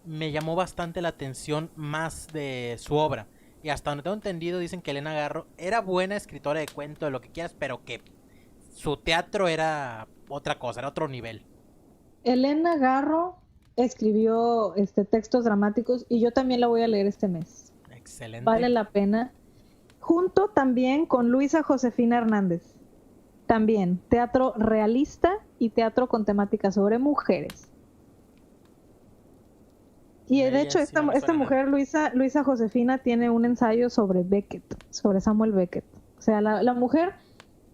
Me llamó bastante la atención más de su obra. Y hasta donde tengo entendido dicen que Elena Garro era buena escritora de cuento, de lo que quieras, pero que su teatro era otra cosa, era otro nivel. Elena Garro escribió textos dramáticos y yo también la voy a leer este mes. Excelente. Vale la pena. Junto también con Luisa Josefina Hernández. También teatro realista y teatro con temática sobre mujeres. Y de Ella hecho, sí no me esta suena mujer, Luisa Josefina, tiene un ensayo sobre Beckett, sobre Samuel Beckett. O sea, la mujer,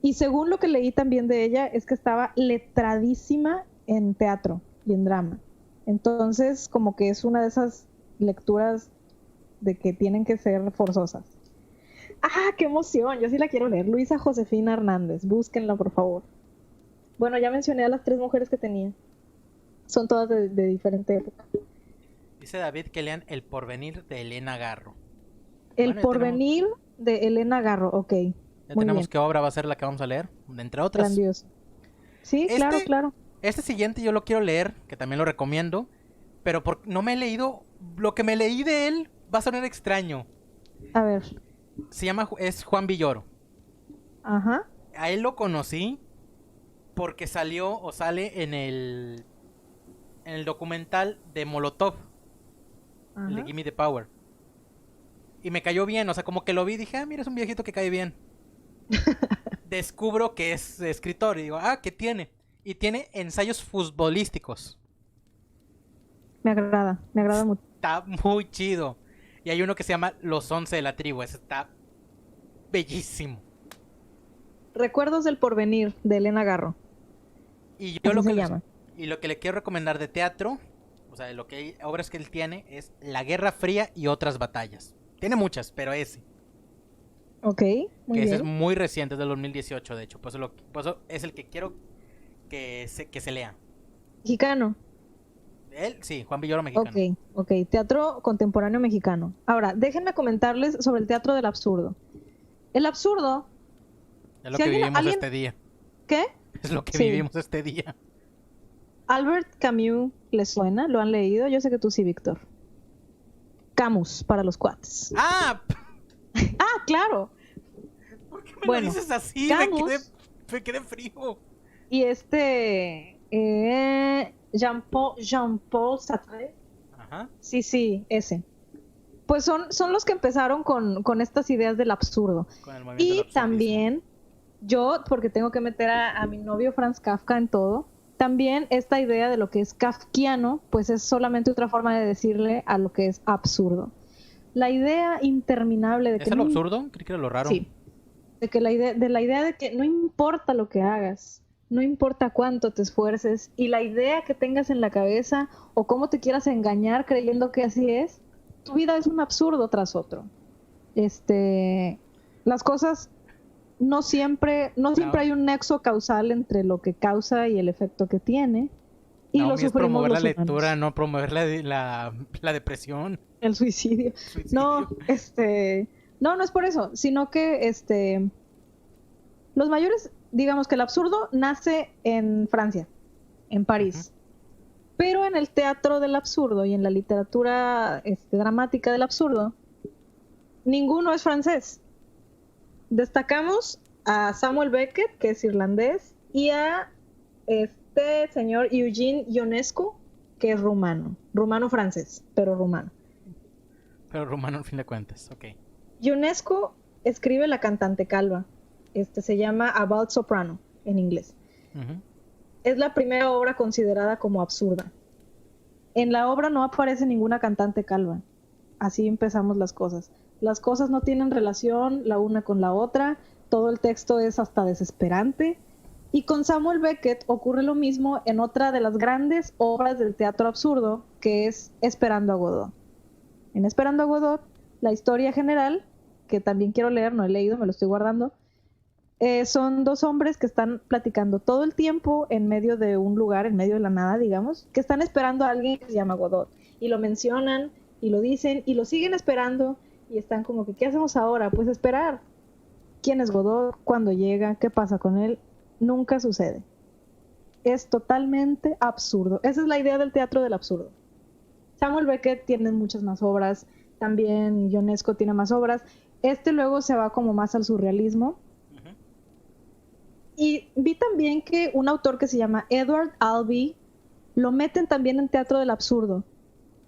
y según lo que leí también de ella, es que estaba letradísima en teatro y en drama. Entonces, como que es una de esas lecturas de que tienen que ser forzosas. ¡Ah, qué emoción! Yo sí la quiero leer. Luisa Josefina Hernández, búsquenla, por favor. Bueno, ya mencioné a las 3 mujeres que tenía. Son todas de diferente época. Dice David que lean El porvenir de Elena Garro. El Bueno, porvenir de Elena Garro, ok. Ya Muy tenemos bien. qué obra va a ser la que vamos a leer, entre otras. Grandioso. Sí, claro, claro. Este siguiente yo lo quiero leer, que también lo recomiendo, pero no me he leído, lo que me leí de él va a sonar extraño. A ver. Es Juan Villoro. Ajá. A él lo conocí porque sale en el documental de Molotov, el de Ajá. Gimme the Power. Y me cayó bien, o sea, como que lo vi y dije, mira, es un viejito que cae bien. Descubro que es escritor y digo, ¿qué tiene? Y tiene ensayos futbolísticos. Me agrada mucho. Está muy chido. Y hay uno que se llama Los 11 de la tribu, ese está bellísimo. Recuerdos del porvenir de Elena Garro. Y yo Así se llama. Y lo que le quiero recomendar de teatro, o sea, de lo que hay, obras que él tiene, es La Guerra Fría y otras batallas. Tiene muchas, pero ese. Ok, muy Que ese es bien. muy reciente, es del 2018, de hecho. Por eso es el que quiero que se lea. Mexicano. Él, sí, Juan Villoro, mexicano. Ok. Teatro contemporáneo mexicano. Ahora, déjenme comentarles sobre el teatro del absurdo. El absurdo... Es lo si que vivimos alguien- este día. ¿Qué? Es lo que Sí. vivimos este día. Albert Camus, ¿les suena? ¿Lo han leído? Yo sé que tú sí, Víctor. Camus, para los cuates. ¡Ah! Ah, claro. ¿Por qué me Bueno, lo dices así? Camus. Me quedé frío. Y Jean-Paul Sartre. Ajá. Sí, ese. Pues son los que empezaron con estas ideas del absurdo. Con el movimiento Y del absurdismo. también yo, porque tengo que meter a mi novio Franz Kafka en todo, también esta idea de lo que es kafkiano, pues es solamente otra forma de decirle a lo que es absurdo. La idea interminable de que... ¿Es lo absurdo? Creí que era lo raro. Sí. De que la idea de que no importa lo que hagas, no importa cuánto te esfuerces, y la idea que tengas en la cabeza o cómo te quieras engañar creyendo que así es, tu vida es un absurdo tras otro. Las cosas no siempre hay un nexo causal entre lo que causa y el efecto que tiene. Y lo Naomi, es sufrimos promover la los humanos. lectura, no promover la depresión. El suicidio. Suicidio. No es por eso, sino que los mayores, digamos que el absurdo nace en Francia, en París. Pero en el teatro del absurdo y en la literatura dramática del absurdo, ninguno es francés. Destacamos a Samuel Beckett, que es irlandés, y a este señor Eugene Ionescu, que es rumano francés, pero rumano. Pero rumano al fin de cuentas, ok. Ionescu escribe La cantante calva. Se llama About Soprano en inglés. Ujú. Es la primera obra considerada como absurda. En la obra no aparece ninguna cantante calva. Así empezamos las cosas. Las cosas no tienen relación la una con la otra. Todo el texto es hasta desesperante. Y con Samuel Beckett ocurre lo mismo en otra de las grandes obras del teatro absurdo, que es Esperando a Godot. En Esperando a Godot, la historia general, que también quiero leer, no he leído, me lo estoy guardando, son 2 hombres que están platicando todo el tiempo en medio de un lugar, en medio de la nada, digamos, que están esperando a alguien que se llama Godot. Y lo mencionan, y lo dicen, y lo siguen esperando, y están como que, ¿qué hacemos ahora? Pues esperar. quién es Godot, cuándo llega, qué pasa con él, nunca sucede. Es totalmente absurdo. Esa es la idea del teatro del absurdo. Samuel Beckett tiene muchas más obras, también Ionesco tiene más obras. Luego se va como más al surrealismo. Ujú. Y vi también que un autor que se llama Edward Albee lo meten también en teatro del absurdo.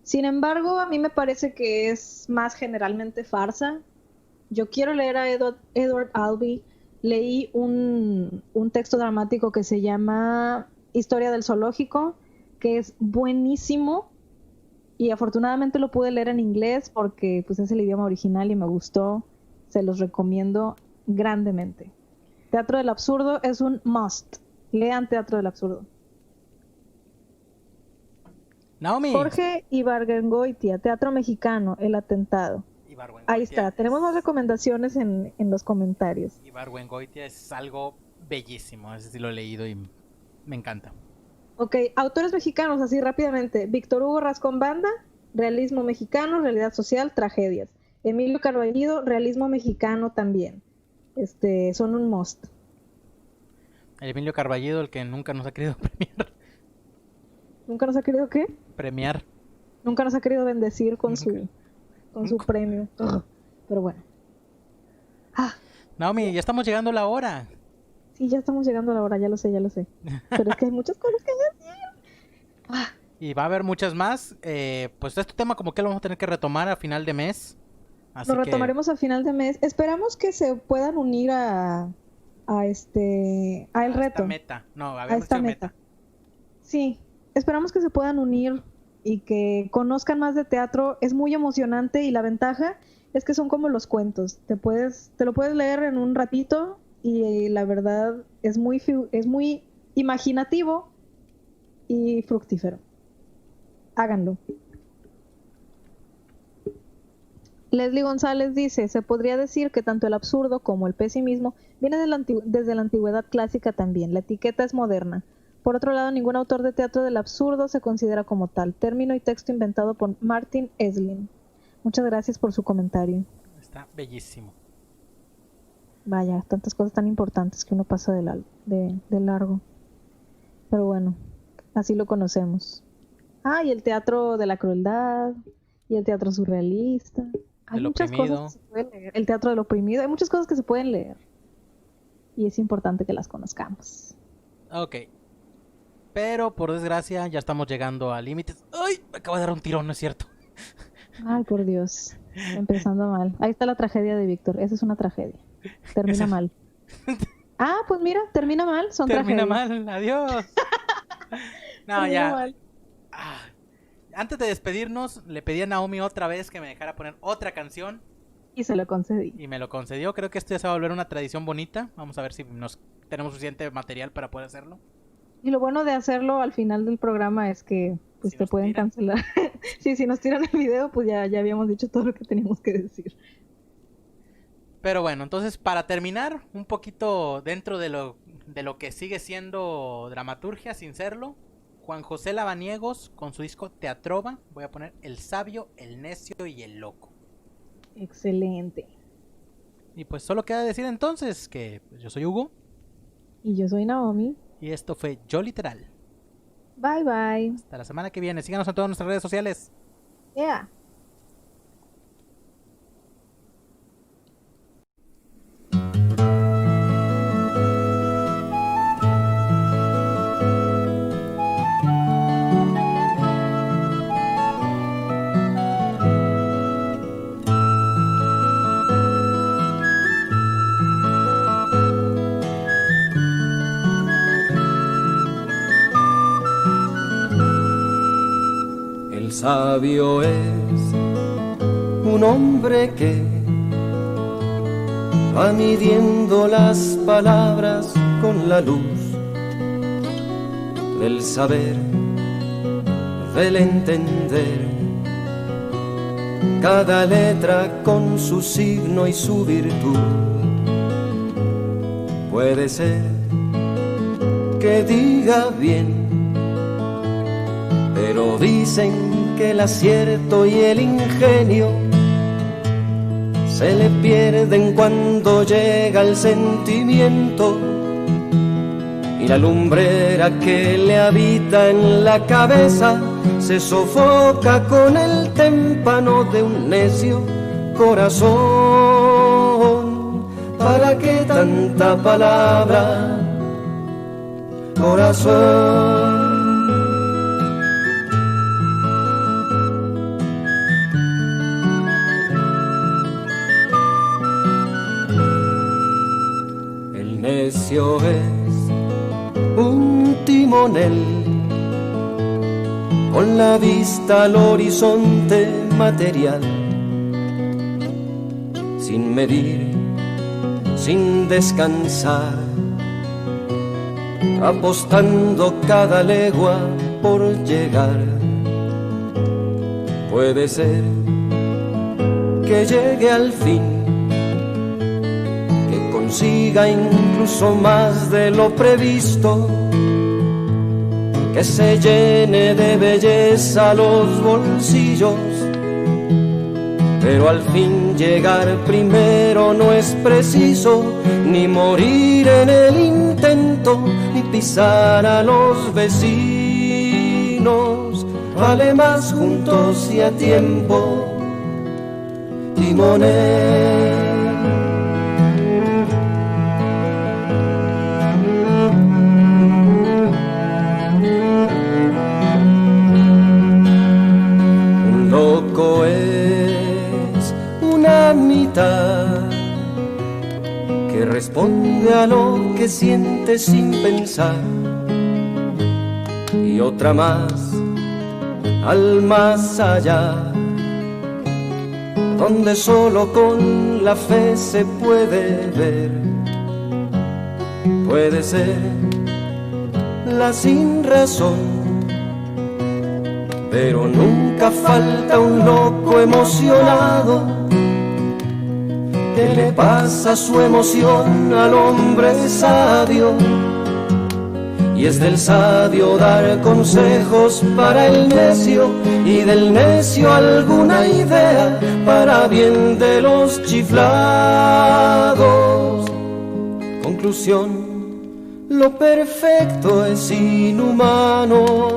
Sin embargo, a mí me parece que es más generalmente farsa. Yo quiero leer a Edward Albee. Leí un texto dramático que se llama Historia del Zoológico, que es buenísimo. Y afortunadamente lo pude leer en inglés porque pues, es el idioma original y me gustó. Se los recomiendo grandemente. Teatro del Absurdo es un must. Lean Teatro del Absurdo. Naomi. Jorge Ibargüengoitia, Teatro Mexicano, El Atentado. Ahí está, tenemos más recomendaciones en los comentarios. Ibargüengoitia es algo bellísimo, ese sí lo he leído y me encanta. Ok, autores mexicanos, así rápidamente. Víctor Hugo Rascón Banda, Realismo Mexicano, Realidad Social, Tragedias. Emilio Carballido, Realismo Mexicano también. Son un must. El Emilio Carballido, el que nunca nos ha querido premiar. ¿Nunca nos ha querido qué? Premiar. Nunca nos ha querido bendecir con su premio. Pero bueno. Naomi, ya estamos llegando a la hora. Sí, ya estamos llegando a la hora, ya lo sé. Pero es que hay muchas cosas que decir. Y va a haber muchas más. Pues este tema como que lo vamos a tener que retomar a final de mes. Así Lo retomaremos a final de mes. Esperamos que se puedan unir a el reto. Esta meta. No, a esta meta. Sí, esperamos que se puedan unir y que conozcan más de teatro. Es muy emocionante y la ventaja es que son como los cuentos. Te lo puedes leer en un ratito y la verdad es muy imaginativo y fructífero. Háganlo. Leslie González dice, se podría decir que tanto el absurdo como el pesimismo viene desde la antigüedad clásica también. La etiqueta es moderna. Por otro lado, ningún autor de teatro del absurdo se considera como tal. Término y texto inventado por Martin Esslin. Muchas gracias por su comentario. Está bellísimo. Vaya, tantas cosas tan importantes que uno pasa de largo. Pero bueno, así lo conocemos. Y el teatro de la crueldad, y el teatro surrealista. Hay muchas cosas que se pueden leer. El teatro del oprimido, hay muchas cosas que se pueden leer. Y es importante que las conozcamos. Ok. Pero por desgracia ya estamos llegando a límites. ¡Ay! Me acabo de dar un tirón, ¿no es cierto? Ay, por Dios. Empezando mal. Ahí está la tragedia de Víctor. Esa es una tragedia. Termina mal. Pues mira, termina mal. Termina mal. Adiós. No, termina ya. Mal. Antes de despedirnos, le pedí a Naomi otra vez que me dejara poner otra canción. Y se lo concedí. Y me lo concedió. Creo que esto ya se va a volver una tradición bonita. Vamos a ver si tenemos suficiente material para poder hacerlo. Y lo bueno de hacerlo al final del programa es que pues Si te nos pueden tiran. cancelar. Sí, si nos tiran el video, pues ya habíamos dicho todo lo que teníamos que decir. Pero bueno, entonces para terminar, un poquito dentro de lo que sigue siendo dramaturgia, sin serlo, Juan José Lavaniegos con su disco Teatrova, voy a poner El Sabio, El Necio y El Loco. Excelente. Y pues solo queda decir entonces que pues, yo soy Hugo. Y yo soy Naomi. Y esto fue Yo Literal. Bye bye. Hasta la semana que viene. Síganos en todas nuestras redes sociales. Yeah. El sabio es un hombre que va midiendo las palabras con la luz del saber, del entender, cada letra con su signo y su virtud. Puede ser que diga bien, pero dicen que el acierto y el ingenio se le pierden cuando llega el sentimiento, y la lumbrera que le habita en la cabeza se sofoca con el témpano de un necio corazón. ¿Para qué tanta palabra, corazón? El necio es un timonel con la vista al horizonte material, sin medir, sin descansar, apostando cada legua por llegar. Puede ser que llegue al fin, que consiga incluso más de lo previsto, que se llene de belleza los bolsillos, pero al fin llegar primero no es preciso, ni morir en el intento, ni pisar a los vecinos. Vale más juntos y a tiempo, timonel. Un loco es una mitad que responde a lo que siente sin pensar, y otra más al más allá, donde solo con la fe se puede ver. Puede ser la sin razón, pero nunca falta un loco emocionado que le pasa su emoción al hombre sabio. Y es del sabio dar consejos para el necio, y del necio alguna idea para bien de los chiflados. Conclusión: lo perfecto es inhumano.